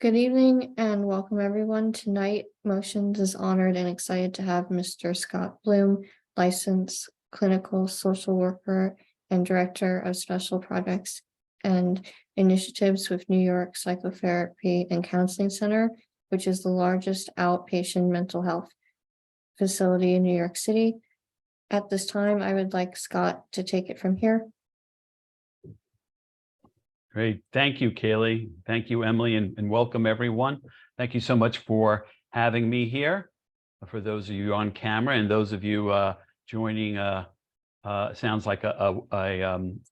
Good evening and welcome everyone. Tonight, Motions is honored and excited to have Mr. Scott Bloom, licensed clinical social worker and director of special projects and initiatives with New York Psychotherapy and Counseling Center, which is the largest outpatient mental health facility in New York City. At this time, I would like Scott to take it from here. Great. Thank you, Kaylee. Thank you, Emily, and welcome everyone. Thank you so much for having me here. For those of you on camera and those of you joining, sounds like a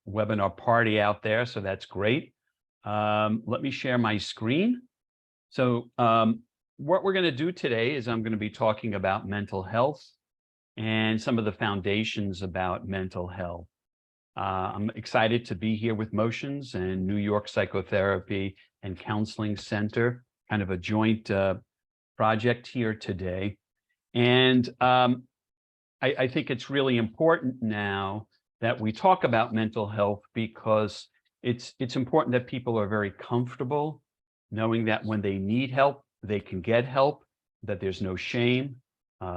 webinar party out there, so that's great. Let me share my screen. So what we're going to do today is I'm going to be talking about mental health and some of the foundations about mental health. I'm excited to be here with Motions and New York Psychotherapy and Counseling Center, kind of a joint project here today. And I think it's really important now that we talk about mental health because it's important that people are very comfortable knowing that when they need help, they can get help, that there's no shame,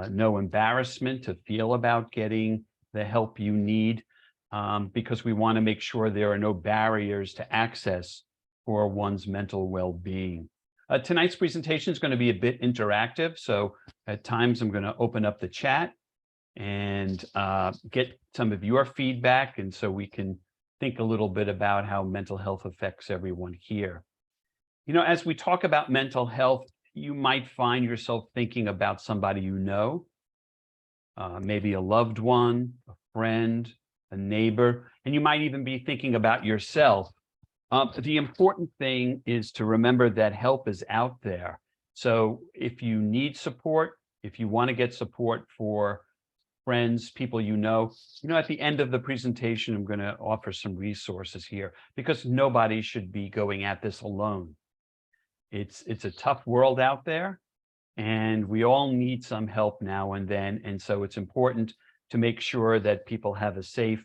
no embarrassment to feel about getting the help you need. Because we want to make sure there are no barriers to access for one's mental well-being. Tonight's presentation is going to be a bit interactive, so at times I'm going to open up the chat and get some of your feedback, and so we can think a little bit about how mental health affects everyone here. You know, as we talk about mental health, you might find yourself thinking about somebody you know, maybe a loved one, a friend, a neighbor, and you might even be thinking about yourself. The important thing is to remember that help is out there. So if you need support, if you want to get support for friends, people you know, at the end of the presentation, I'm going to offer some resources here because nobody should be going at this alone. It's a tough world out there, and we all need some help now and then. And so it's important to make sure that people have a safe,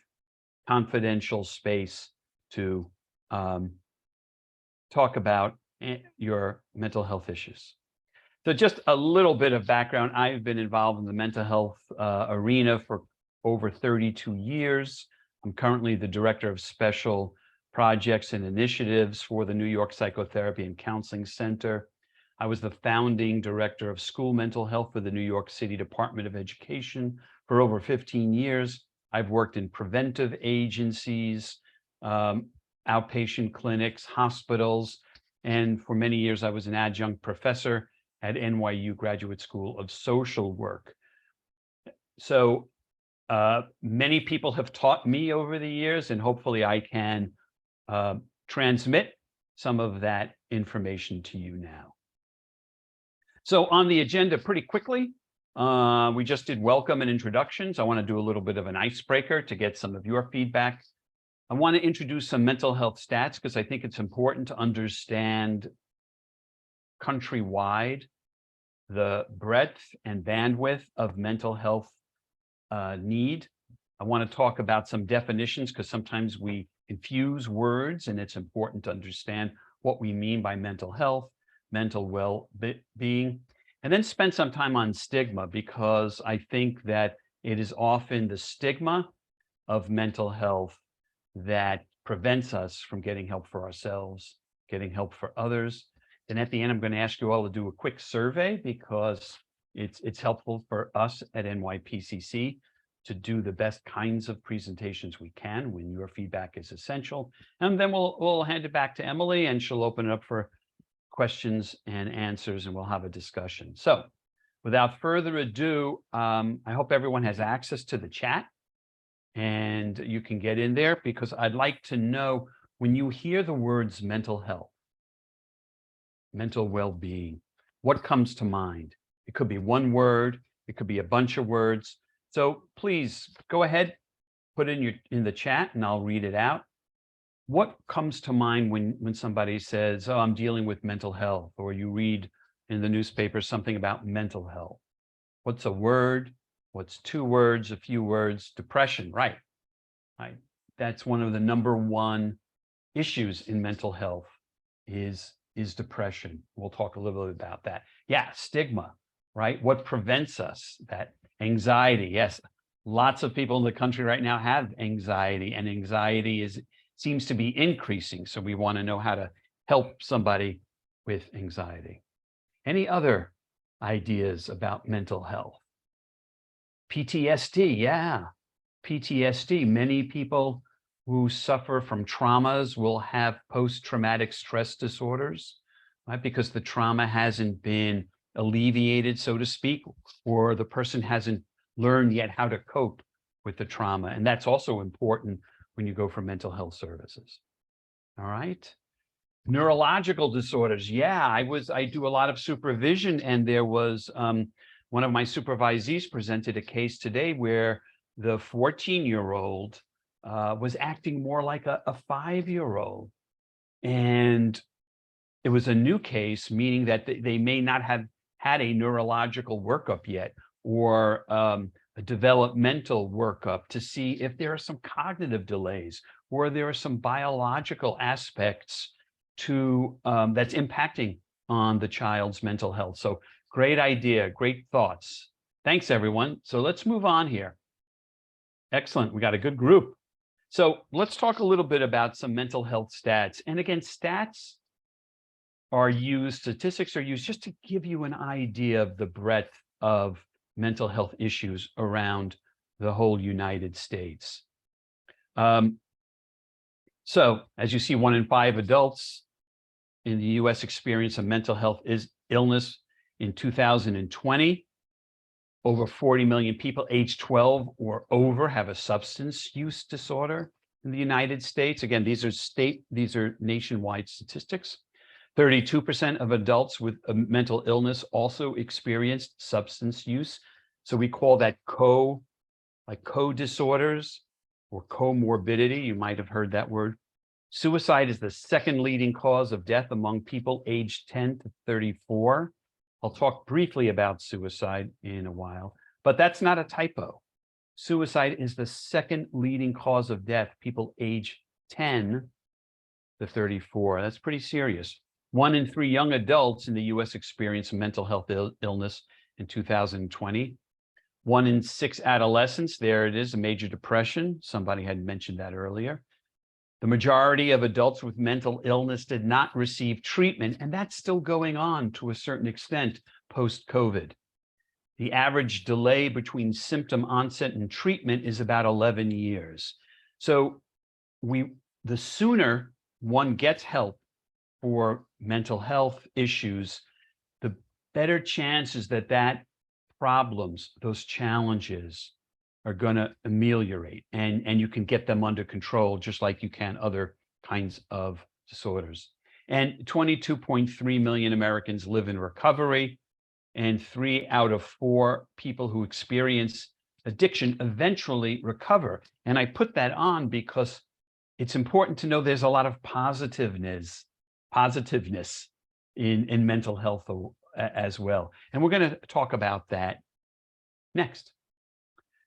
confidential space to talk about your mental health issues. So just a little bit of background. I've been involved in the mental health arena for over 32 years. I'm currently the director of special projects and initiatives for the New York Psychotherapy and Counseling Center. I was the founding director of school mental health for the New York City Department of Education for over 15 years. I've worked in preventive agencies, outpatient clinics, hospitals, and for many years I was an adjunct professor at NYU Graduate School of Social Work. So many people have taught me over the years, and hopefully I can transmit some of that information to you now. So on the agenda, pretty quickly, we just did welcome and introductions. I want to do a little bit of an icebreaker to get some of your feedback. I want to introduce some mental health stats because I think it's important to understand countrywide the breadth and bandwidth of mental health need. I want to talk about some definitions because sometimes we confuse words, and it's important to understand what we mean by mental health, mental well-being, and then spend some time on stigma, because I think that it is often the stigma of mental health that prevents us from getting help for ourselves, getting help for others. And at the end, I'm going to ask you all to do a quick survey because it's helpful for us at NYPCC to do the best kinds of presentations we can when your feedback is essential. And then we'll hand it back to Emily, and she'll open it up for questions and answers, and we'll have a discussion. So without further ado, I hope everyone has access to the chat and you can get in there, because I'd like to know, when you hear the words mental health, mental well-being, what comes to mind? It could be one word, it could be a bunch of words. So please go ahead, put in the chat and I'll read it out. What comes to mind when somebody says, oh, I'm dealing with mental health, or you read in the newspaper something about mental health? What's a word? What's two words, a few words? Depression, right? That's one of the number one issues in mental health, is is depression. We'll talk a little bit about that. Yeah, stigma, right? What prevents us? That anxiety. Yes, lots of people in the country right now have anxiety, and anxiety seems to be increasing. So we want to know how to help somebody with anxiety. Any other ideas about mental health? PTSD, yeah. PTSD. Many people who suffer from traumas will have post-traumatic stress disorders, right? Because the trauma hasn't been alleviated, so to speak, or the person hasn't learned yet how to cope with the trauma. And that's also important when you go for mental health services. All right. Neurological disorders. Yeah, I do a lot of supervision, and there was one of my supervisees presented a case today where the 14-year-old was acting more like a 5-year-old. And it was a new case, meaning that they may not have had a neurological workup yet, or a developmental workup to see if there are some cognitive delays, or there are some biological aspects to that's impacting on the child's mental health. So great idea, great thoughts. Thanks, everyone. So let's move on here. Excellent. We got a good group. So let's talk a little bit about some mental health stats. And again, statistics are used just to give you an idea of the breadth of mental health issues around the whole United States. So as you see, 1 in 5 adults in the US experience a mental health illness in 2020. Over 40 million people aged 12 or over have a substance use disorder in the United States. Again, these are nationwide statistics. 32% of adults with a mental illness also experienced substance use. So we call that co-disorders or comorbidity. You might have heard that word. Suicide is the second leading cause of death among people aged 10 to 34. I'll talk briefly about suicide in a while, but that's not a typo. Suicide is the second leading cause of death, people age 10 to 34. That's pretty serious. 1 in 3 young adults in the US experienced mental health illness in 2020. 1 in 6 adolescents, there it is, a major depression. Somebody had mentioned that earlier. The majority of adults with mental illness did not receive treatment, and that's still going on to a certain extent post-COVID. The average delay between symptom onset and treatment is about 11 years. So the sooner one gets help for mental health issues, the better chances that problems, those challenges, are going to ameliorate, and you can get them under control, just like you can other kinds of disorders. And 22.3 million Americans live in recovery, and 3 out of 4 people who experience addiction eventually recover. And I put that on because it's important to know there's a lot of positiveness in mental health as well. And we're going to talk about that next.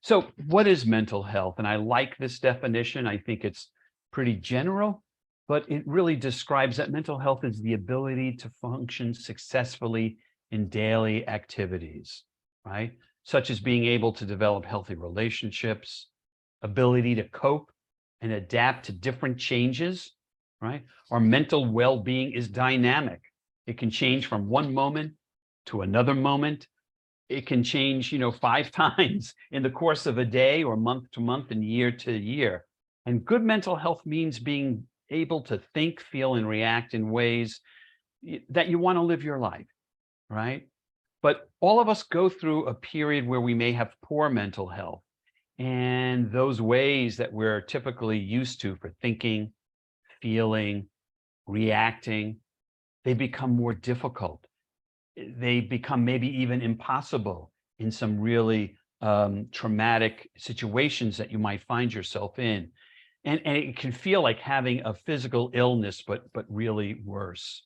So what is mental health? And I like this definition. I think it's pretty general, but it really describes that mental health is the ability to function successfully in daily activities, right? Such as being able to develop healthy relationships, ability to cope and adapt to different changes, right? Our mental well-being is dynamic. It can change from one moment to another moment. It can change, 5 times in the course of a day, or month to month and year to year. And good mental health means being able to think, feel, and react in ways that you want to live your life, right? But all of us go through a period where we may have poor mental health. And those ways that we're typically used to for thinking, feeling, reacting, they become more difficult. They become maybe even impossible in some really traumatic situations that you might find yourself in. And it can feel like having a physical illness, but really worse.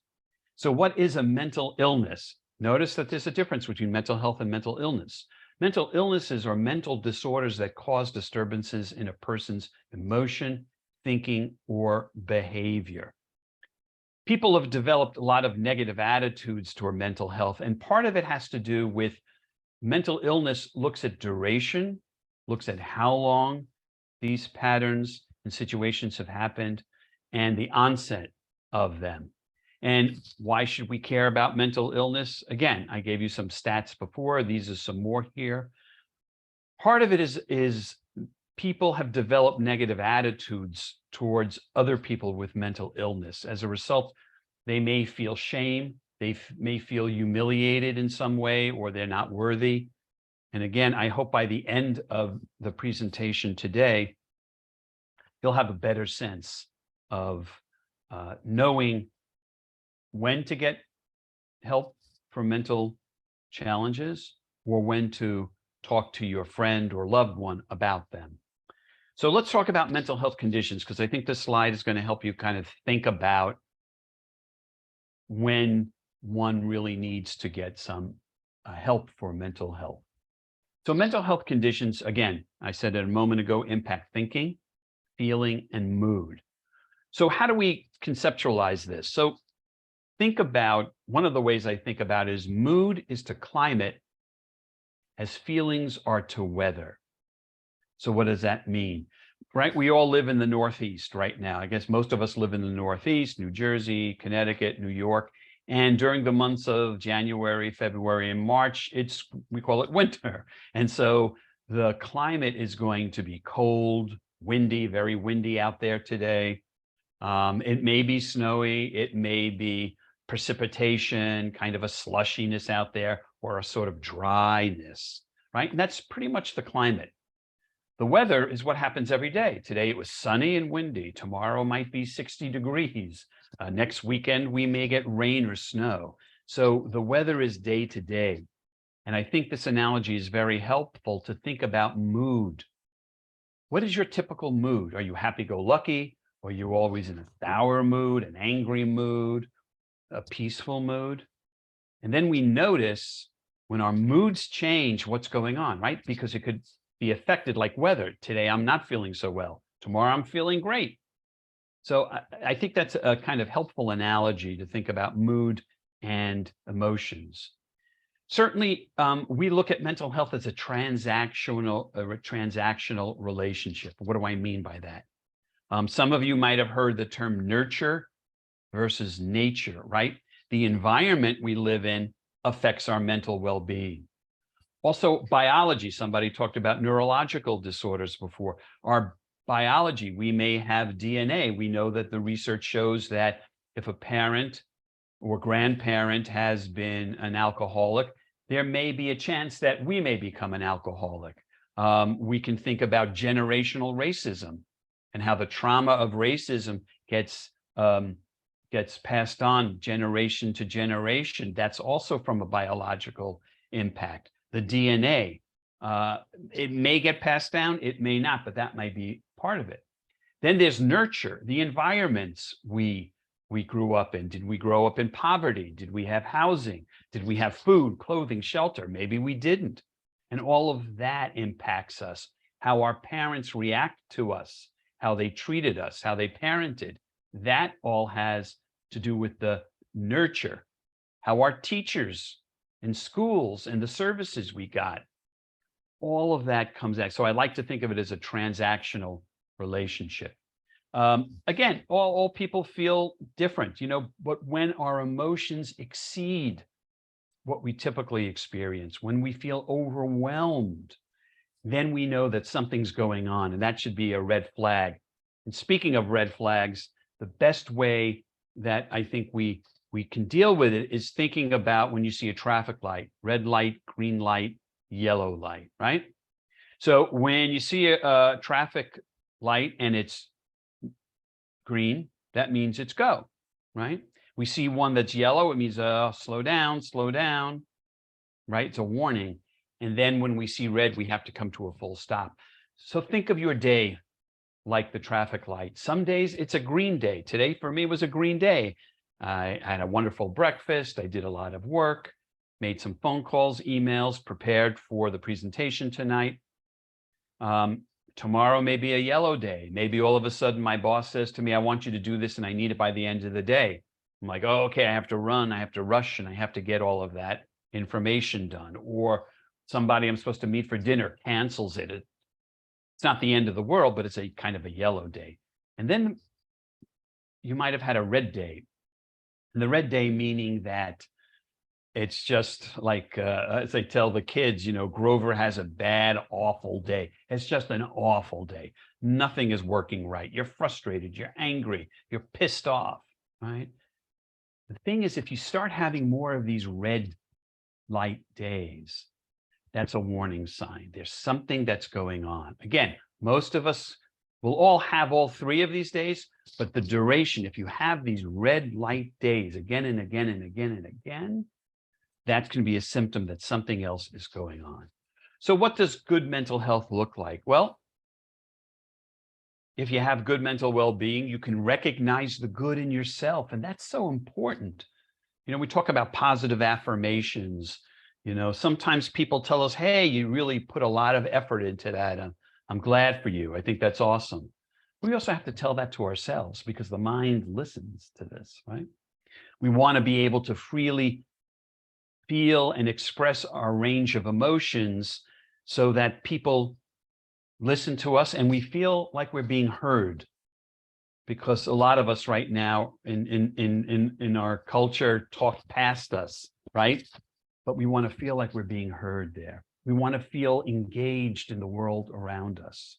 So what is a mental illness? Notice that there's a difference between mental health and mental illness. Mental illnesses are mental disorders that cause disturbances in a person's emotion, thinking, or behavior. people have developed a lot of negative attitudes toward mental health. And part of it has to do with mental illness looks at duration, looks at how long these patterns and situations have happened, and the onset of them. And why should we care about mental illness? Again, I gave you some stats before. These are some more here. Part of it is people have developed negative attitudes towards other people with mental illness. As a result, they may feel shame, they may feel humiliated in some way, or they're not worthy. And again, I hope by the end of the presentation today, you'll have a better sense of knowing when to get help for mental challenges or when to talk to your friend or loved one about them. So let's talk about mental health conditions, because I think this slide is going to help you kind of think about when one really needs to get some help for mental health. So mental health conditions, again, I said it a moment ago, impact thinking, feeling, and mood. So how do we conceptualize this? So think about, one of the ways I think about is mood is to climate as feelings are to weather. So what does that mean? Right? We all live in the Northeast right now. I guess most of us live in the Northeast, New Jersey, Connecticut, New York. And during the months of January, February, and March, we call it winter. And so the climate is going to be cold, windy, very windy out there today. It may be snowy, it may be precipitation, kind of a slushiness out there, or a sort of dryness, right? And that's pretty much the climate. The weather is what happens every day. Today it was sunny and windy. Tomorrow might be 60 degrees. Next weekend we may get rain or snow. So the weather is day to day. And I think this analogy is very helpful to think about mood. What is your typical mood? Are you happy-go-lucky? Or are you always in a sour mood, an angry mood, a peaceful mood? And then we notice when our moods change, what's going on, right? Because it could be affected like weather. Today, I'm not feeling so well. Tomorrow, I'm feeling great. So I think that's a kind of helpful analogy to think about mood and emotions. Certainly, we look at mental health as a transactional relationship. What do I mean by that? Some of you might have heard the term nurture versus nature, right? The environment we live in affects our mental well-being. Also, biology, somebody talked about neurological disorders before. Our biology, we may have DNA. We know that the research shows that if a parent or grandparent has been an alcoholic, there may be a chance that we may become an alcoholic. We can think about generational racism and how the trauma of racism gets passed on generation to generation. That's also from a biological impact. The DNA, it may get passed down, it may not, but that might be part of it. Then there's nurture, the environments we grew up in. Did we grow up in poverty? Did we have housing? Did we have food, clothing, shelter? Maybe we didn't. And all of that impacts us, how our parents react to us, how they treated us, how they parented. That all has to do with the nurture, how our teachers in schools and the services we got. All of that comes out. So I like to think of it as a transactional relationship. Again, all people feel different, but when our emotions exceed what we typically experience, when we feel overwhelmed, then we know that something's going on, and that should be a red flag. And speaking of red flags, the best way that I think we can deal with it is thinking about when you see a traffic light, red light, green light, yellow light, right? So when you see a traffic light and it's green, that means it's go, right? We see one that's yellow, it means slow down, right? It's a warning. And then when we see red, we have to come to a full stop. So think of your day like the traffic light. Some days it's a green day. Today for me was a green day. I had a wonderful breakfast. I did a lot of work, made some phone calls, emails, prepared for the presentation tonight. Tomorrow may be a yellow day. Maybe all of a sudden my boss says to me, I want you to do this and I need it by the end of the day. I'm like, oh, okay, I have to run, I have to rush, and I have to get all of that information done. Or somebody I'm supposed to meet for dinner cancels it. It's not the end of the world, but it's a kind of a yellow day. And then you might have had a red day. And the red day meaning that it's just like, as I tell the kids, Grover has a bad, awful day. It's just an awful day. Nothing is working right. You're frustrated. You're angry. You're pissed off, right? The thing is, if you start having more of these red light days, that's a warning sign. There's something that's going on. Again, most of us will all have all three of these days, but the duration, if you have these red light days again and again and again and again, that can be a symptom that something else is going on. So what does good mental health look like? Well, if you have good mental well-being, you can recognize the good in yourself, and that's so important. We talk about positive affirmations. Sometimes people tell us, hey, you really put a lot of effort into that. I'm glad for you. I think that's awesome. We also have to tell that to ourselves because the mind listens to this, right? We want to be able to freely feel and express our range of emotions so that people listen to us and we feel like we're being heard. Because a lot of us right now in our culture talk past us, right? But we want to feel like we're being heard there. We want to feel engaged in the world around us,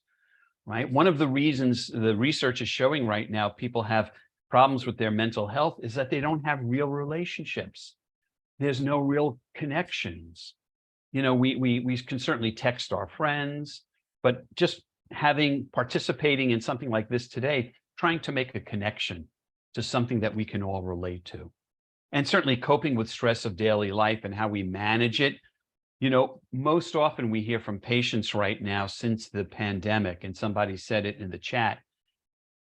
right? One of the reasons the research is showing right now people have problems with their mental health is that they don't have real relationships. There's no real connections. We can certainly text our friends, but just participating in something like this today, trying to make a connection to something that we can all relate to. And certainly coping with stress of daily life and how we manage it. Most often we hear from patients right now since the pandemic, and somebody said it in the chat,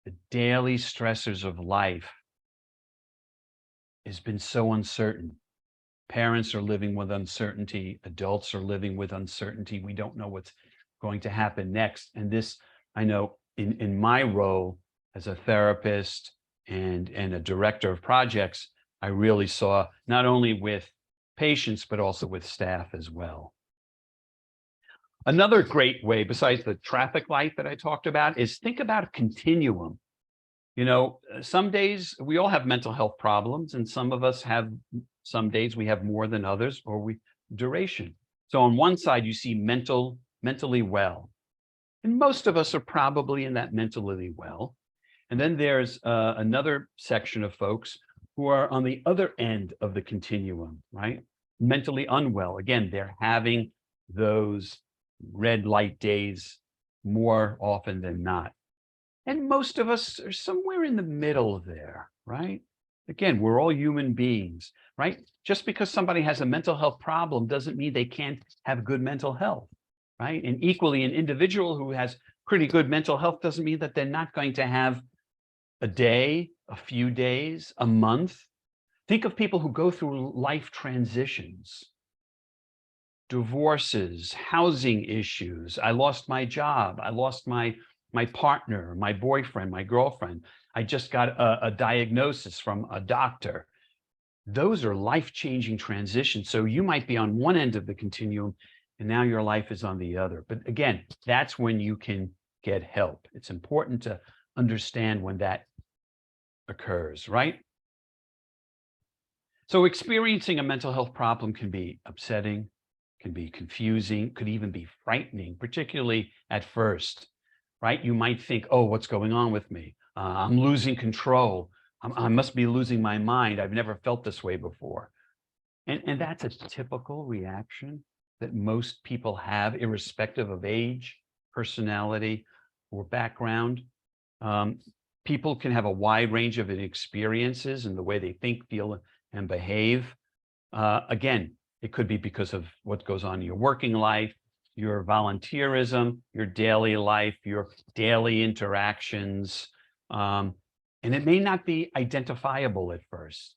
the daily stressors of life has been so uncertain. Parents are living with uncertainty. Adults are living with uncertainty. We don't know what's going to happen next. And this, I know in my role as a therapist and a director of projects, I really saw not only with patients, but also with staff as well. Another great way, besides the traffic light that I talked about, is think about a continuum. Some days we all have mental health problems, and some days we have more than others, or duration. So on one side, you see mentally well. And most of us are probably in that mentally well. And then there's another section of folks who are on the other end of the continuum, right? Mentally unwell. Again, they're having those red light days more often than not. And most of us are somewhere in the middle there, right? Again, we're all human beings, right? Just because somebody has a mental health problem doesn't mean they can't have good mental health, right? And equally, an individual who has pretty good mental health doesn't mean that they're not going to have a day, a few days, a month. Think of people who go through life transitions, divorces, housing issues. I lost my job. I lost my partner, my boyfriend, my girlfriend. I just got a diagnosis from a doctor. Those are life-changing transitions. So you might be on one end of the continuum and now your life is on the other. But again, that's when you can get help. It's important to understand when that occurs, right? So experiencing a mental health problem can be upsetting, can be confusing, could even be frightening, particularly at first, right? You might think, oh, what's going on with me? I'm losing control. I must be losing my mind. I've never felt this way before. And that's a typical reaction that most people have, irrespective of age, personality, or background. People can have a wide range of experiences in the way they think, feel, and behave. Again, it could be because of what goes on in your working life, your volunteerism, your daily life, your daily interactions. And it may not be identifiable at first.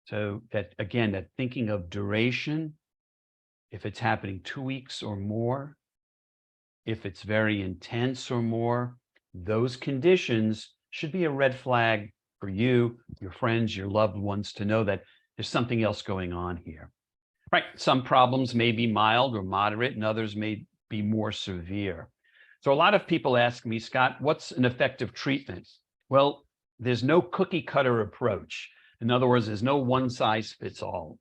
So that, again, that thinking of duration, if it's happening 2 weeks or more, if it's very intense or more, those conditions should be a red flag for you, your friends, your loved ones to know that there's something else going on here. Right. Some problems may be mild or moderate, and others may be more severe. So a lot of people ask me, Scott, what's an effective treatment? Well, there's no cookie cutter approach. In other words, there's no one size fits all.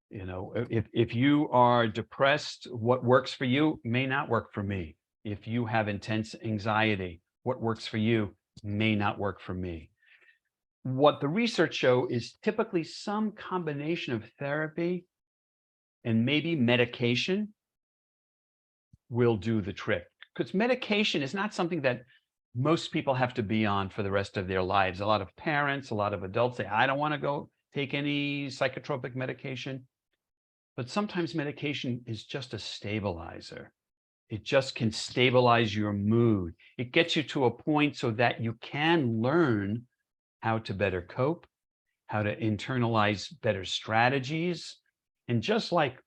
You know, if you are depressed, what works for you may not work for me. If you have intense anxiety, what works for you may not work for me. What the research show is typically some combination of therapy and maybe medication will do the trick, because medication is not something that most people have to be on for the rest of their lives. A lot of parents, a lot of adults say, I don't want to go take any psychotropic medication. But sometimes medication is just a stabilizer. It just can stabilize your mood. It gets you to a point so that you can learn how to better cope, how to internalize better strategies. And just like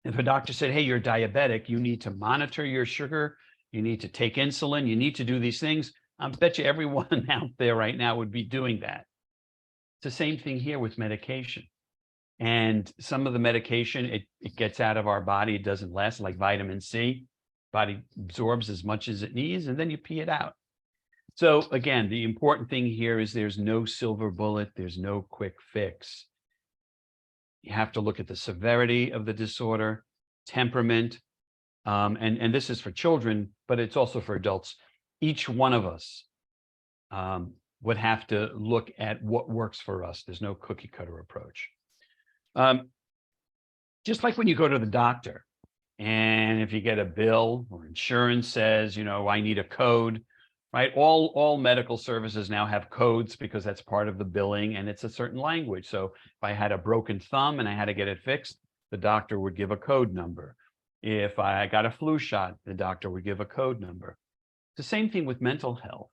if a doctor said, hey, you're diabetic, you need to monitor your sugar, you need to take insulin, you need to do these things, I bet you everyone out there right now would be doing that. It's the same thing here with medication. And some of the medication, it gets out of our body, it doesn't last, like vitamin C. Body absorbs as much as it needs, and then you pee it out. So again, the important thing here is there's no silver bullet, there's no quick fix. You have to look at the severity of the disorder, temperament, and this is for children, but it's also for adults. Each one of us would have to look at what works for us. There's no cookie cutter approach. Just like when you go to the doctor, and if you get a bill or insurance says, you know, I need a code, right? All medical services now have codes because that's part of the billing, and it's a certain language. So if I had a broken thumb and I had to get it fixed, the doctor would give a code number. If I got a flu shot, the doctor would give a code number. It's the same thing with mental health.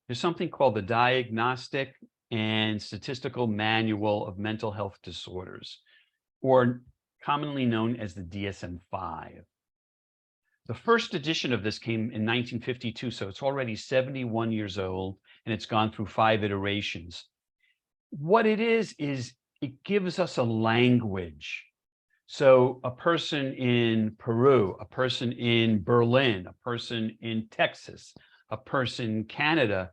There's something called the Diagnostic and Statistical Manual of Mental Health Disorders, or commonly known as the DSM-5. The first edition of this came in 1952, so it's already 71 years old, and it's gone through 5 iterations. What it is it gives us a language. So a person in Peru, a person in Berlin, a person in Texas, a person in Canada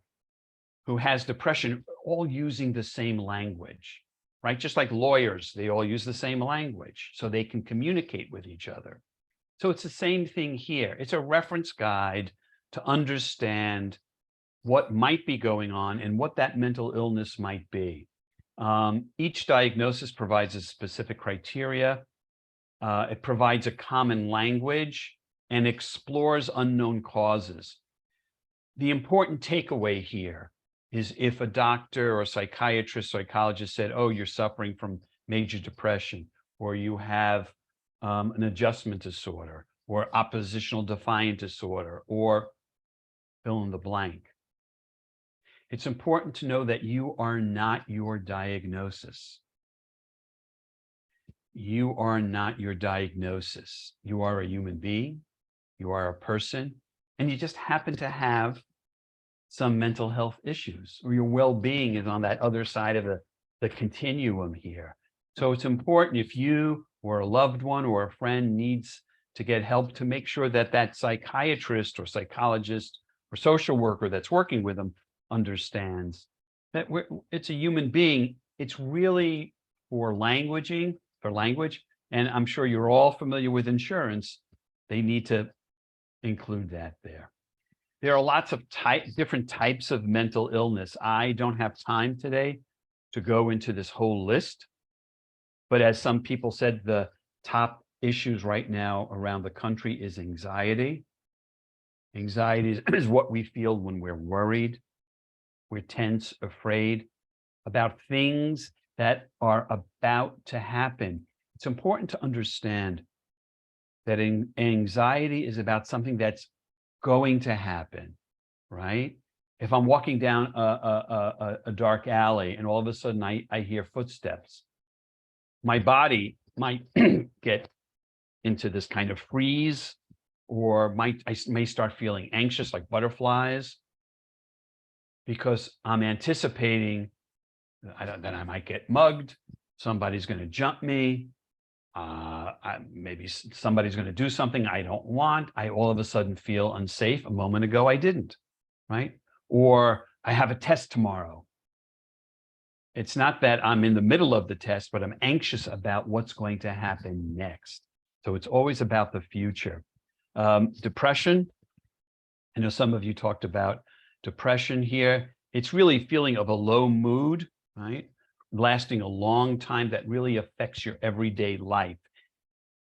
who has depression, all using the same language, right? Just like lawyers, they all use the same language so they can communicate with each other. So it's the same thing here. It's a reference guide to understand what might be going on and what that mental illness might be. Each diagnosis provides a specific criteria. It provides a common language and explores unknown causes. The important takeaway here is if a doctor or a psychiatrist, psychologist said, oh, you're suffering from major depression, or you have an adjustment disorder, or oppositional defiant disorder, or fill in the blank. It's important to know that you are not your diagnosis. You are not your diagnosis. You are a human being, you are a person, and you just happen to have some mental health issues, or your well-being is on that other side of the continuum here. So it's important, if you or a loved one or a friend needs to get help, to make sure that that psychiatrist or psychologist or social worker that's working with them understands that it's a human being. It's really for language, and I'm sure you're all familiar with insurance. They need to include that there. There are lots of different types of mental illness. I don't have time today to go into this whole list, but as some people said, the top issues right now around the country is anxiety. Anxiety is what we feel when we're worried, we're tense, afraid about things that are about to happen. It's important to understand that anxiety is about something that's going to happen, right? If I'm walking down a dark alley and all of a sudden I hear footsteps, my body might get into this kind of freeze, or I may start feeling anxious like butterflies. because I'm anticipating that I might get mugged, somebody's going to jump me, maybe somebody's going to do something I don't want. I all of a sudden feel unsafe. A moment ago, I didn't, right? Or I have a test tomorrow. It's not that I'm in the middle of the test, but I'm anxious about what's going to happen next. So it's always about the future. Depression. I know some of you talked about depression here. It's really feeling of a low mood, right? Lasting a long time that really affects your everyday life.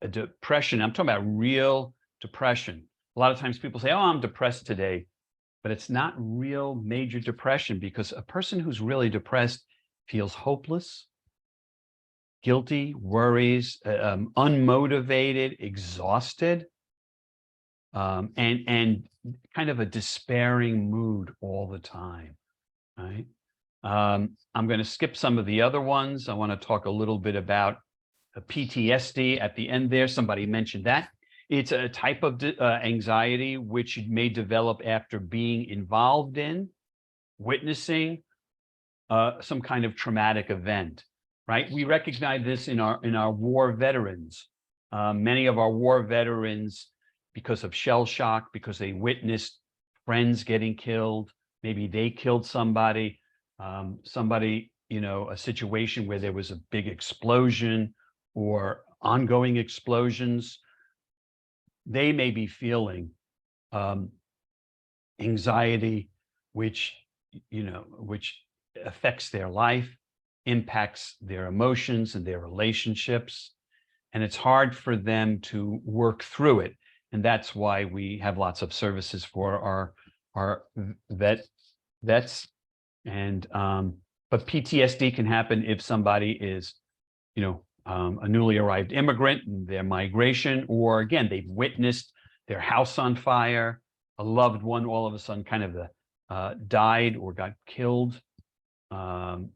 A depression, I'm talking about real depression. A lot of times people say, oh, I'm depressed today, but it's not real major depression, because a person who's really depressed feels hopeless, guilty, worries, unmotivated, exhausted, and kind of a despairing mood all the time, right? I'm going to skip some of the other ones. I want to talk a little bit about PTSD at the end there. Somebody mentioned that. It's a type of anxiety which may develop after being involved in, witnessing some kind of traumatic event, right? We recognize this in our war veterans. Many of our war veterans, because of shell shock, because they witnessed friends getting killed, maybe they killed somebody, a situation where there was a big explosion or ongoing explosions, they may be feeling anxiety, which affects their life, impacts their emotions and their relationships, and it's hard for them to work through it. And that's why we have lots of services for our vets. And but PTSD can happen if somebody is, a newly arrived immigrant in their migration, or again, they've witnessed their house on fire, a loved one all of a sudden kind of died or got killed from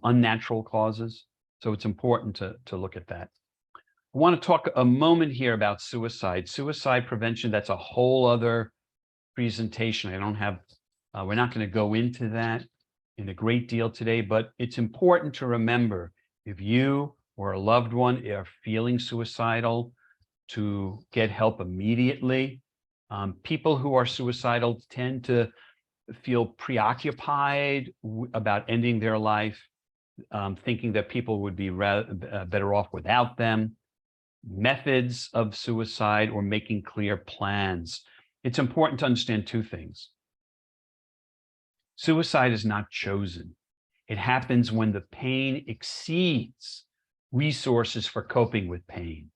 unnatural causes. So it's important to look at that. I want to talk a moment here about suicide. Suicide prevention, that's a whole other presentation. We're not going to go into that in a great deal today, but it's important to remember, if you or a loved one are feeling suicidal, to get help immediately. People who are suicidal tend to feel preoccupied about ending their life, thinking that people would be better off without them. Methods of suicide or making clear plans. It's important to understand two things. Suicide is not chosen. It happens when the pain exceeds resources for coping with pain.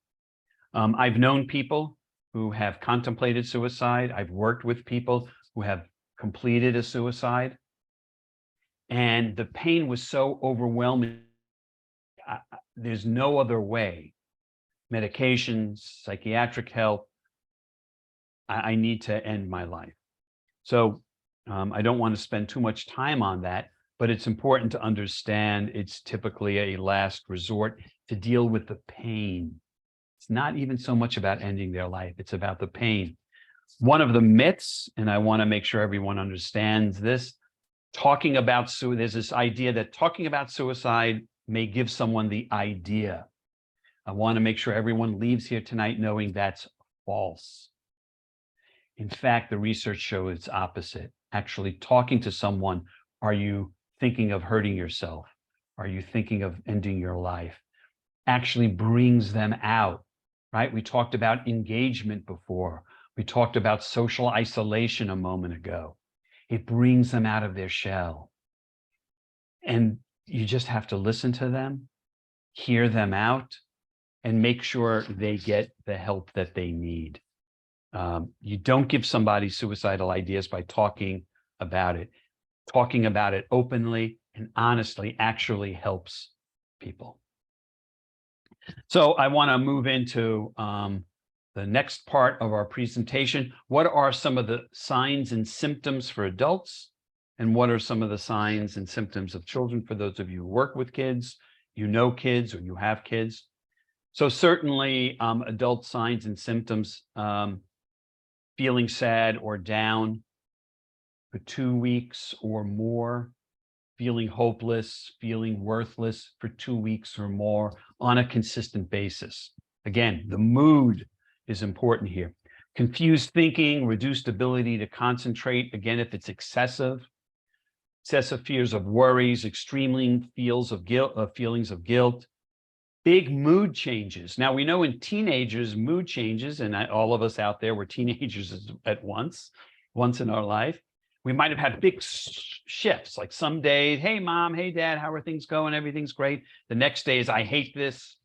I've known people who have contemplated suicide. I've worked with people who have completed a suicide, and the pain was so overwhelming. There's no other way. Medications, psychiatric help. I need to end my life. So I don't want to spend too much time on that, but it's important to understand it's typically a last resort to deal with the pain. It's not even so much about ending their life. It's about the pain. One of the myths, and I want to make sure everyone understands this, there's this idea that talking about suicide may give someone the idea. I want to make sure everyone leaves here tonight knowing that's false. In fact, the research shows it's opposite. Actually, talking to someone, are you thinking of hurting yourself? Are you thinking of ending your life? Actually brings them out, right? We talked about engagement before. We talked about social isolation a moment ago. It brings them out of their shell. And you just have to listen to them, hear them out, and make sure they get the help that they need. You don't give somebody suicidal ideas by talking about it. Talking about it openly and honestly actually helps people. So I want to move into the next part of our presentation. What are some of the signs and symptoms for adults? And what are some of the signs and symptoms of children for those of you who work with kids, kids, or you have kids? So certainly adult signs and symptoms, feeling sad or down, for 2 weeks or more, feeling hopeless, feeling worthless for 2 weeks or more on a consistent basis. Again, the mood is important here. Confused thinking, reduced ability to concentrate, again, if it's excessive fears of worries, extremely feelings of guilt, big mood changes. Now, we know in teenagers, mood changes, and all of us out there were teenagers at once in our life. We might have had big shifts, like some days, hey, mom, hey, dad, how are things going? Everything's great. The next day is, I hate this.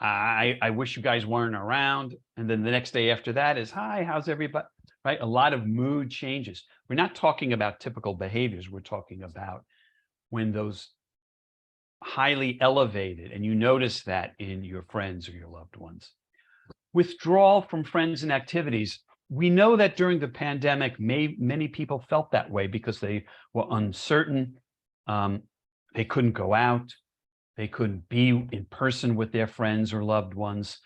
I wish you guys weren't around. And then the next day after that is, hi, how's everybody? Right? A lot of mood changes. We're not talking about typical behaviors. We're talking about when those highly elevated, and you notice that in your friends or your loved ones. Withdrawal from friends and activities. We know that during the pandemic, many people felt that way because they were uncertain. They couldn't go out. They couldn't be in person with their friends or loved ones.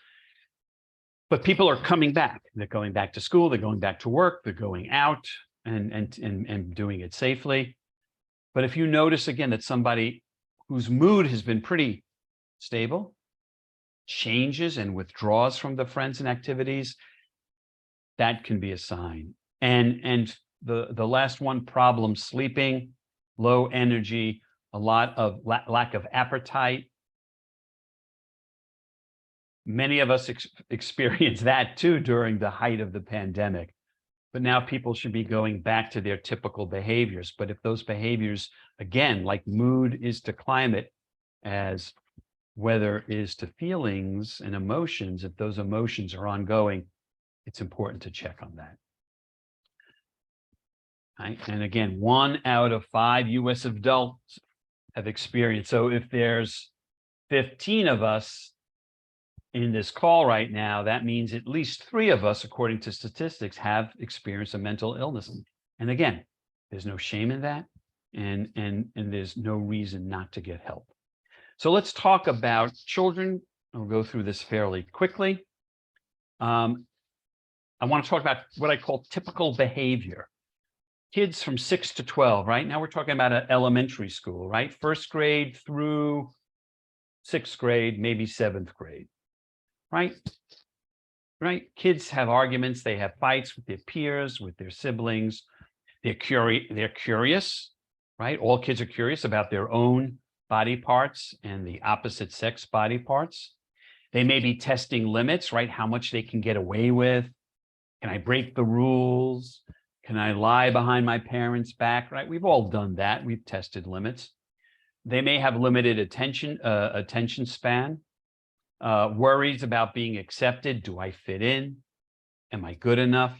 But people are coming back. They're going back to school. They're going back to work. They're going out and doing it safely. But if you notice again that somebody whose mood has been pretty stable changes and withdraws from the friends and activities, that can be a sign. And the last one, problem sleeping, low energy, a lot of lack of appetite. Many of us experienced that too during the height of the pandemic. But now people should be going back to their typical behaviors. But if those behaviors, again, like mood is to climate, as weather is to feelings and emotions, if those emotions are ongoing, it's important to check on that. Right? And again, 1 out of 5 US adults have experienced. So if there's 15 of us in this call right now, that means at least 3 of us, according to statistics, have experienced a mental illness. And again, there's no shame in that, and there's no reason not to get help. So let's talk about children. I'll go through this fairly quickly. I want to talk about what I call typical behavior. Kids from 6 to 12, right? Now we're talking about an elementary school, right? 1st grade through 6th grade, maybe 7th grade. Right? Kids have arguments. They have fights with their peers, with their siblings. They're curious, right? All kids are curious about their own body parts and the opposite sex body parts. They may be testing limits, right? How much they can get away with. Can I break the rules? Can I lie behind my parents' back, right? We've all done that. We've tested limits. They may have limited attention span. Worries about being accepted. Do I fit in? Am I good enough?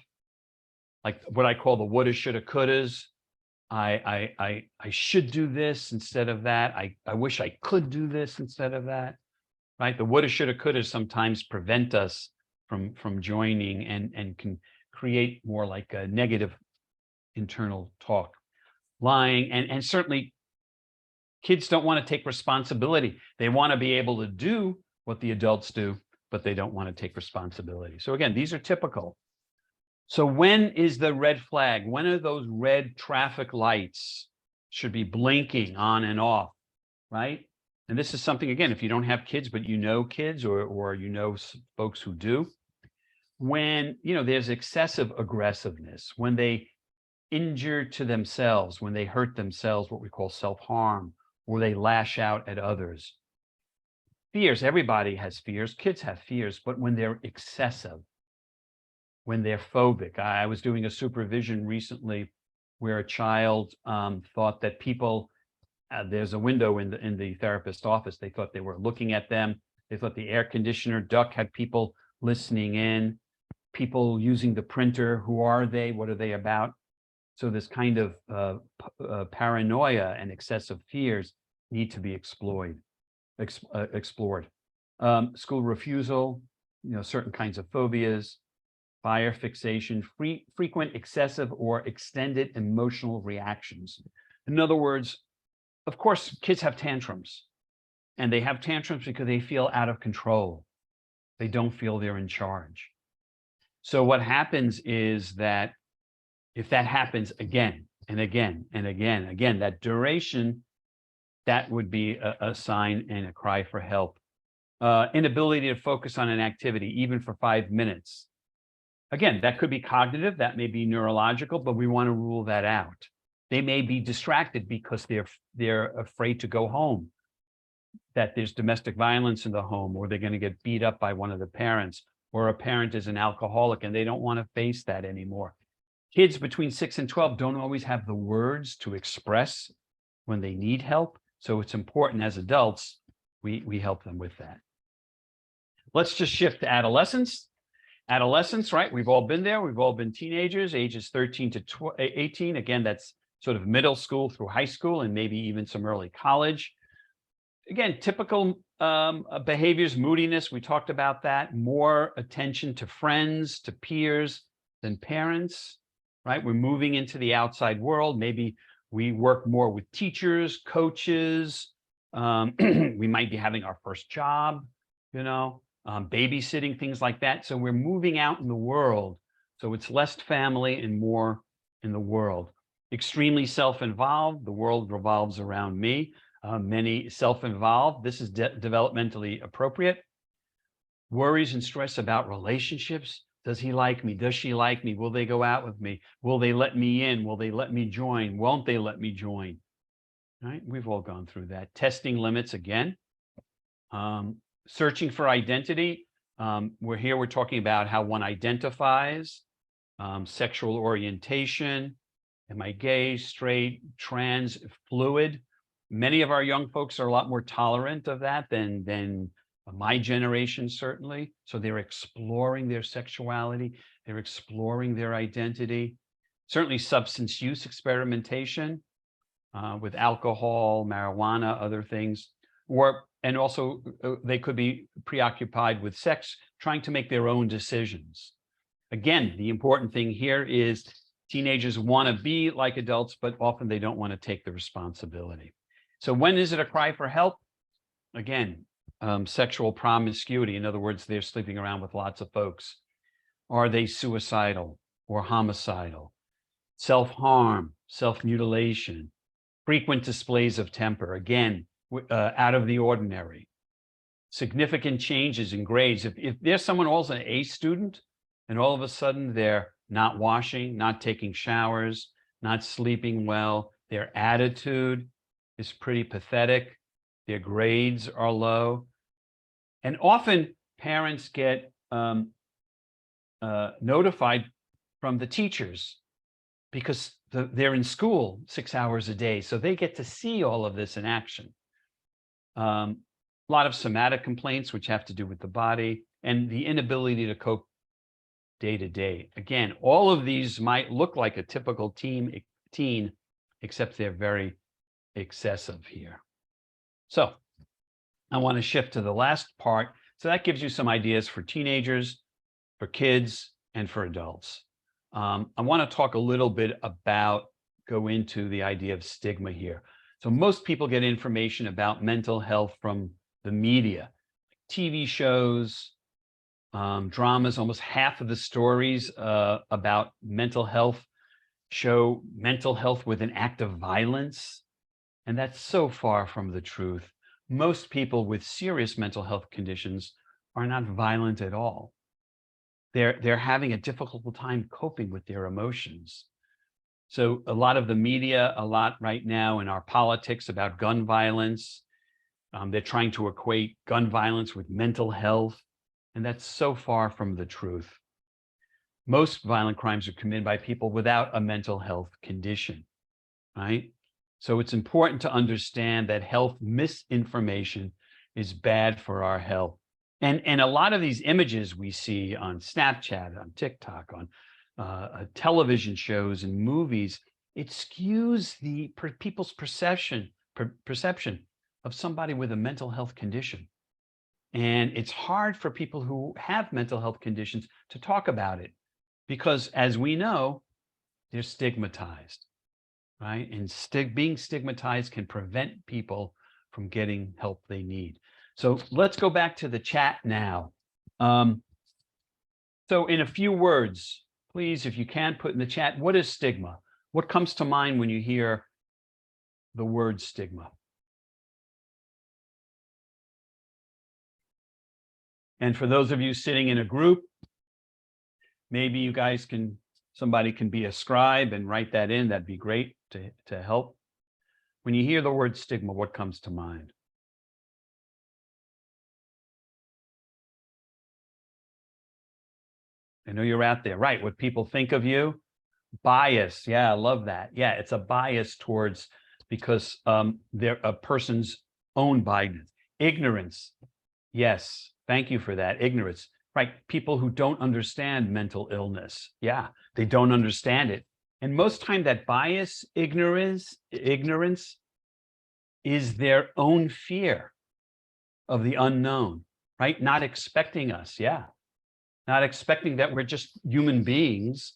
Like what I call the woulda, shoulda, couldas. I should do this instead of that. I wish I could do this instead of that. Right? The woulda, shoulda, couldas sometimes prevent us from joining and can create more like a negative internal talk. Lying, and certainly kids don't want to take responsibility. They want to be able to do what the adults do, but they don't want to take responsibility. So again, these are typical. So when is the red flag? When are those red traffic lights should be blinking on and off, right? And this is something, again, if you don't have kids, but you know kids or you know folks who do, when, there's excessive aggressiveness, when they injure to themselves, when they hurt themselves, what we call self-harm, or they lash out at others. Fears, everybody has fears, kids have fears, but when they're excessive, when they're phobic. I was doing a supervision recently where a child thought that people, there's a window in the therapist's office, they thought they were looking at them. They thought the air conditioner duct had people listening in, people using the printer. Who are they? What are they about? So this kind of paranoia and excessive fears need to be explored. School refusal, certain kinds of phobias, fire fixation, frequent, excessive, or extended emotional reactions. In other words, of course, kids have tantrums, and they have tantrums because they feel out of control. They don't feel they're in charge. So what happens is that if that happens again, and again and again. Again, that duration, that would be a sign and a cry for help. Inability to focus on an activity, even for 5 minutes. Again, that could be cognitive, that may be neurological, but we want to rule that out. They may be distracted because they're afraid to go home, that there's domestic violence in the home, or they're going to get beat up by one of the parents, or a parent is an alcoholic and they don't want to face that anymore. Kids between 6 and 12 don't always have the words to express when they need help. So it's important as adults, we help them with that. Let's just shift to adolescence. Adolescence, right? We've all been there. We've all been teenagers, ages 13 to 18. Again, that's sort of middle school through high school and maybe even some early college. Again, typical behaviors, moodiness, we talked about that. More attention to friends, to peers than parents, right? We're moving into the outside world. Maybe we work more with teachers, coaches. We might be having our first job, babysitting, things like that. So we're moving out in the world. So it's less family and more in the world. Extremely self-involved. The world revolves around me. Many self-involved. This is developmentally appropriate. Worries and stress about relationships. Does he like me? Does she like me? Will they go out with me? Will they let me in? Will they let me join? Won't they let me join? Right? We've all gone through that. Testing limits again. Searching for identity. We're talking about how one identifies, sexual orientation. Am I gay, straight, trans, fluid? Many of our young folks are a lot more tolerant of that than my generation, certainly. So they're exploring their sexuality. They're exploring their identity. Certainly substance use experimentation with alcohol, marijuana, other things. And also they could be preoccupied with sex, trying to make their own decisions. Again, the important thing here is teenagers want to be like adults, but often they don't want to take the responsibility. So when is it a cry for help? Again, sexual promiscuity. In other words, they're sleeping around with lots of folks. Are they suicidal or homicidal? Self-harm, self-mutilation, frequent displays of temper. Again, out of the ordinary. Significant changes in grades. If there's someone also an A student and all of a sudden they're not washing, not taking showers, not sleeping well, their attitude is pretty pathetic, their grades are low. And often parents get notified from the teachers because they're in school 6 hours a day. So they get to see all of this in action. A lot of somatic complaints, which have to do with the body, and the inability to cope day to day. Again, all of these might look like a typical teen, except they're very excessive here. So I want to shift to the last part. So that gives you some ideas for teenagers, for kids, and for adults. I want to talk a little bit about, go into the idea of stigma here. So most people get information about mental health from the media, TV shows, dramas. Almost half of the stories about mental health show mental health with an act of violence. And that's so far from the truth. Most people with serious mental health conditions are not violent at all. They're having a difficult time coping with their emotions. So a lot of the media, a lot right now in our politics about gun violence, they're trying to equate gun violence with mental health, and that's so far from the truth. Most violent crimes are committed by people without a mental health condition, right? So it's important to understand that health misinformation is bad for our health. And a lot of these images we see on Snapchat, on TikTok, on television shows and movies, it skews people's perception of somebody with a mental health condition. And it's hard for people who have mental health conditions to talk about it because, as we know, they're stigmatized, right? And being stigmatized can prevent people from getting help they need. So let's go back to the chat now. So in a few words, please, if you can, put in the chat, what is stigma? What comes to mind when you hear the word stigma? And for those of you sitting in a group, maybe you guys somebody can be a scribe and write that in. That'd be great to help. When you hear the word stigma, what comes to mind? I know you're out there, right? What people think of you. Bias. Yeah, I love that. Yeah, it's a bias towards, because they're a person's own bias. Ignorance. Yes, thank you for that. Ignorance. Right. People who don't understand mental illness. Yeah, they don't understand it. And most time that bias, ignorance is their own fear of the unknown, right? Not expecting us. Yeah. Not expecting that we're just human beings.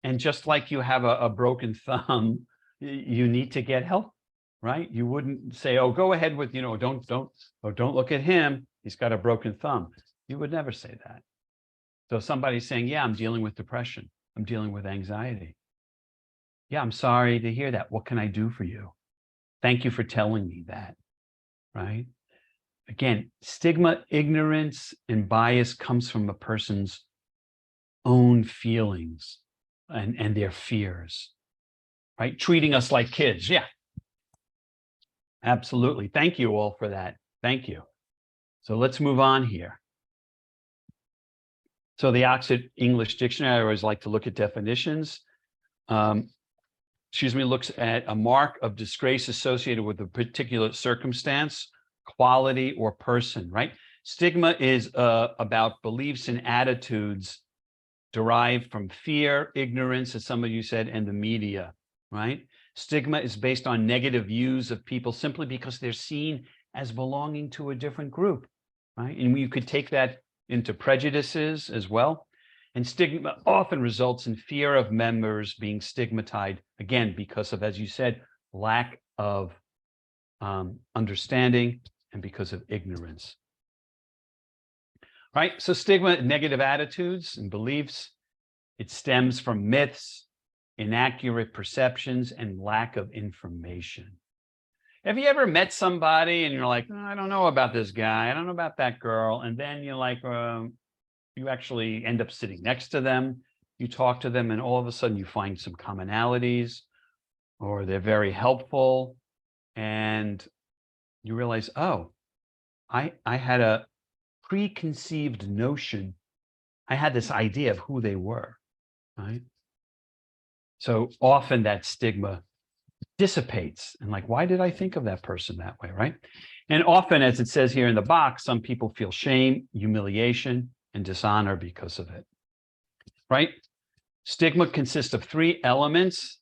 And just like you have a broken thumb, you need to get help, right? You wouldn't say, oh, go ahead with, don't look at him. He's got a broken thumb. You would never say that. So somebody's saying, yeah, I'm dealing with depression. I'm dealing with anxiety. Yeah, I'm sorry to hear that. What can I do for you? Thank you for telling me that, right? Again, stigma, ignorance, and bias comes from a person's own feelings and their fears, right? Treating us like kids. Yeah, absolutely. Thank you all for that. Thank you. So let's move on here. So the Oxford English Dictionary, I always like to look at definitions. Looks at a mark of disgrace associated with a particular circumstance, quality, or person, right? Stigma is about beliefs and attitudes derived from fear, ignorance, as some of you said, and the media, right? Stigma is based on negative views of people simply because they're seen as belonging to a different group, right? And you could take that into prejudices as well. And stigma often results in fear of members being stigmatized, again, because of, as you said, lack of understanding and because of ignorance. Right? So stigma, negative attitudes and beliefs, it stems from myths, inaccurate perceptions, and lack of information. Have you ever met somebody and you're like, oh, I don't know about this guy, I don't know about that girl, and then you're like, you actually end up sitting next to them, you talk to them, and all of a sudden you find some commonalities, or they're very helpful, and you realize, oh, I had a preconceived notion. I had this idea of who they were, right? So often that stigma dissipates, and like, why did I think of that person that way, right? And often, as it says here in the box, some people feel shame, humiliation, and dishonor because of it, right? Stigma consists of 3 elements,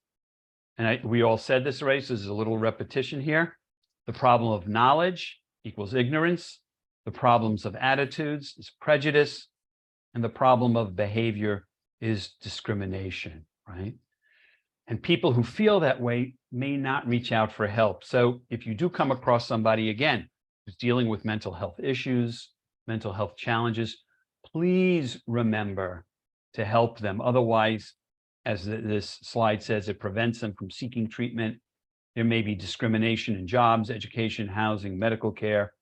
and we all said this already, so there's a little repetition here. The problem of knowledge equals ignorance. The problems of attitudes is prejudice. And the problem of behavior is discrimination, right? And people who feel that way may not reach out for help. So if you do come across somebody, again, who's dealing with mental health issues, mental health challenges, please remember to help them. Otherwise, as this slide says, it prevents them from seeking treatment. There may be discrimination in jobs, education, housing, medical care.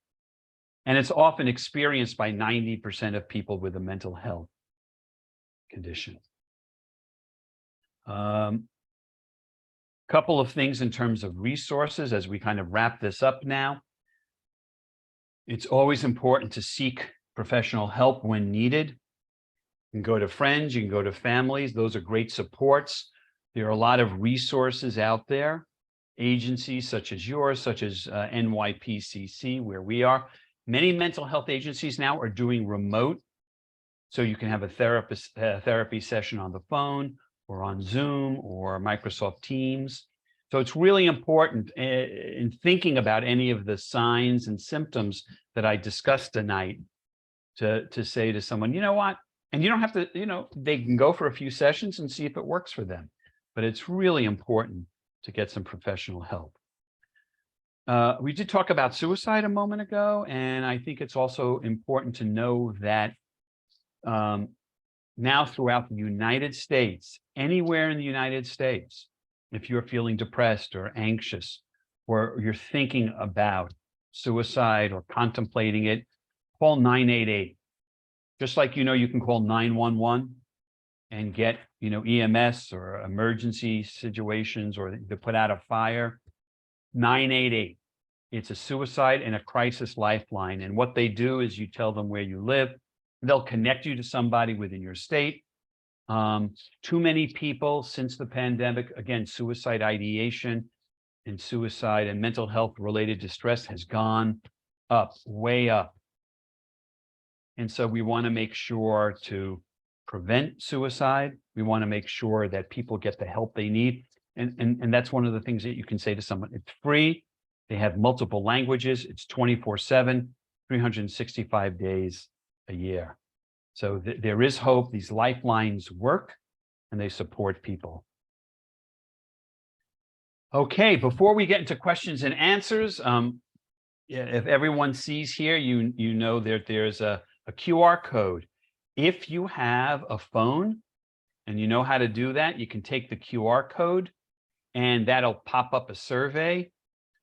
And it's often experienced by 90% of people with a mental health condition. Couple of things in terms of resources as we kind of wrap this up now. It's always important to seek professional help when needed. You can go to friends, you can go to families. Those are great supports. There are a lot of resources out there, agencies such as yours, such as NYPCC, where we are. Many mental health agencies now are doing remote. So you can have a therapy session on the phone or on Zoom or Microsoft Teams. So it's really important in thinking about any of the signs and symptoms that I discussed tonight to say to someone, you know what? And you don't have to, they can go for a few sessions and see if it works for them. But it's really important to get some professional help. We did talk about suicide a moment ago, and I think it's also important to know that now throughout the United States, anywhere in the United States, if you're feeling depressed or anxious, or you're thinking about suicide or contemplating it, call 988. Just like, you can call 911 and get, EMS or emergency situations, or to put out a fire. 988. It's a suicide and a crisis lifeline. And what they do is you tell them where you live. They'll connect you to somebody within your state. Too many people since the pandemic, again, suicide ideation and suicide and mental health related distress has gone up, way up. And so we want to make sure to prevent suicide. We want to make sure that people get the help they need. And that's one of the things that you can say to someone. It's free. They have multiple languages. It's 24/7, 365 days a year. So there is hope. These lifelines work and they support people. Okay, before we get into questions and answers, if everyone sees here, you know that there's a QR code. If you have a phone and you know how to do that, you can take the QR code and that'll pop up a survey.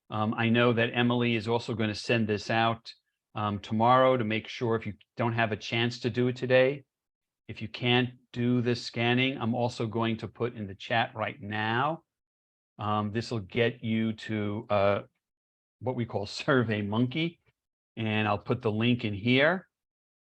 I know that Emily is also going to send this out tomorrow to make sure if you don't have a chance to do it today, if you can't do the scanning, I'm also going to put in the chat right now. This will get you to what we call Survey Monkey, and I'll put the link in here.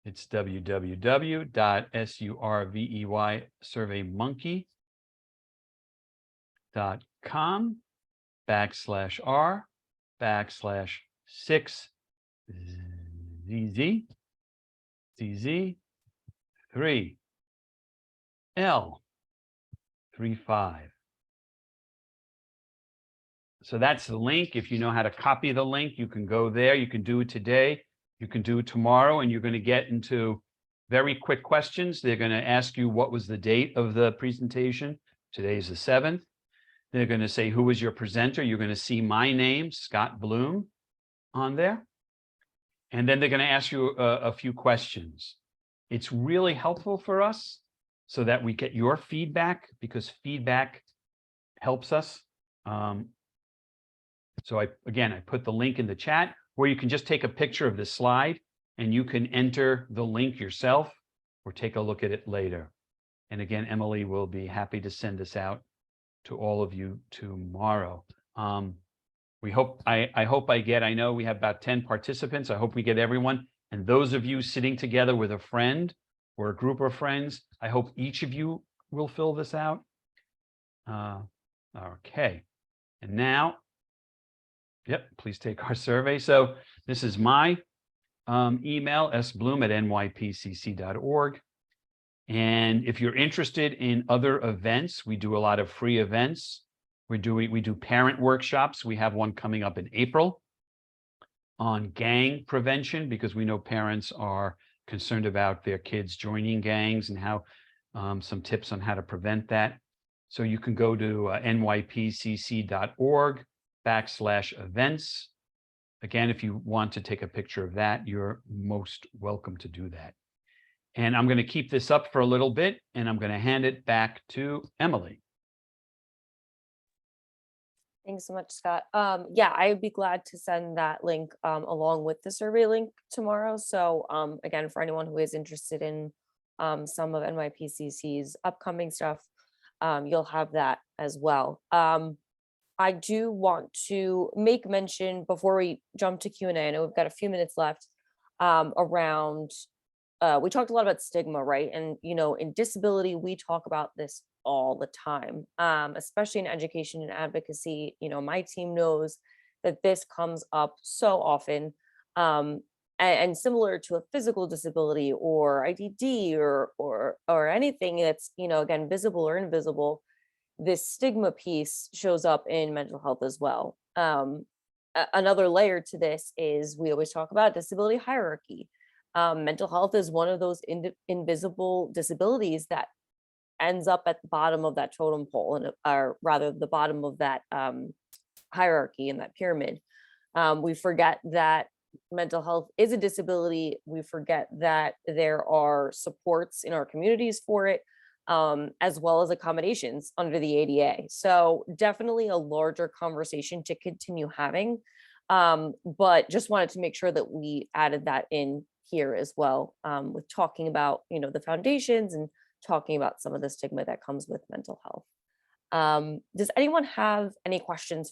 It's www.surveymonkey.com/r/6ZZ3L35. So that's the link. If you know how to copy the link, you can go there. You can do it today. You can do it tomorrow, and you're going to get into very quick questions. They're going to ask you what was the date of the presentation. Today is the 7th. They're going to say, who was your presenter? You're going to see my name, Scott Bloom, on there. And then they're going to ask you a few questions. It's really helpful for us so that we get your feedback, because feedback helps us. So I put the link in the chat, where you can just take a picture of the slide and you can enter the link yourself or take a look at it later. And again, Emily will be happy to send this out to all of you tomorrow. I know we have about 10 participants. I hope we get everyone. And those of you sitting together with a friend or a group of friends, I hope each of you will fill this out. Okay. And now, please take our survey. So this is my email, sbloom@nypcc.org. And if you're interested in other events, we do a lot of free events. We do parent workshops. We have one coming up in April on gang prevention, because we know parents are concerned about their kids joining gangs, and how some tips on how to prevent that. So you can go to nypcc.org/events. Again, if you want to take a picture of that, you're most welcome to do that. And I'm going to keep this up for a little bit, and I'm going to hand it back to Emily. Thanks so much, Scott. I'd be glad to send that link along with the survey link tomorrow. So again, for anyone who is interested in some of NYPCC's upcoming stuff, you'll have that as well. I do want to make mention before we jump to Q&A, I know we've got a few minutes left, around, we talked a lot about stigma, right? And, in disability, we talk about this all the time, especially in education and advocacy. My team knows that this comes up so often, and similar to a physical disability or IDD or anything that's, again, visible or invisible, this stigma piece shows up in mental health as well. Another layer to this is we always talk about disability hierarchy. Mental health is one of those invisible disabilities that ends up at the bottom of that totem pole, or rather the bottom of that hierarchy in that pyramid. We forget that mental health is a disability, we forget that there are supports in our communities for it, as well as accommodations under the ADA. So definitely a larger conversation to continue having. But just wanted to make sure that we added that in here as well, with talking about, the foundations and talking about some of the stigma that comes with mental health. Does anyone have any questions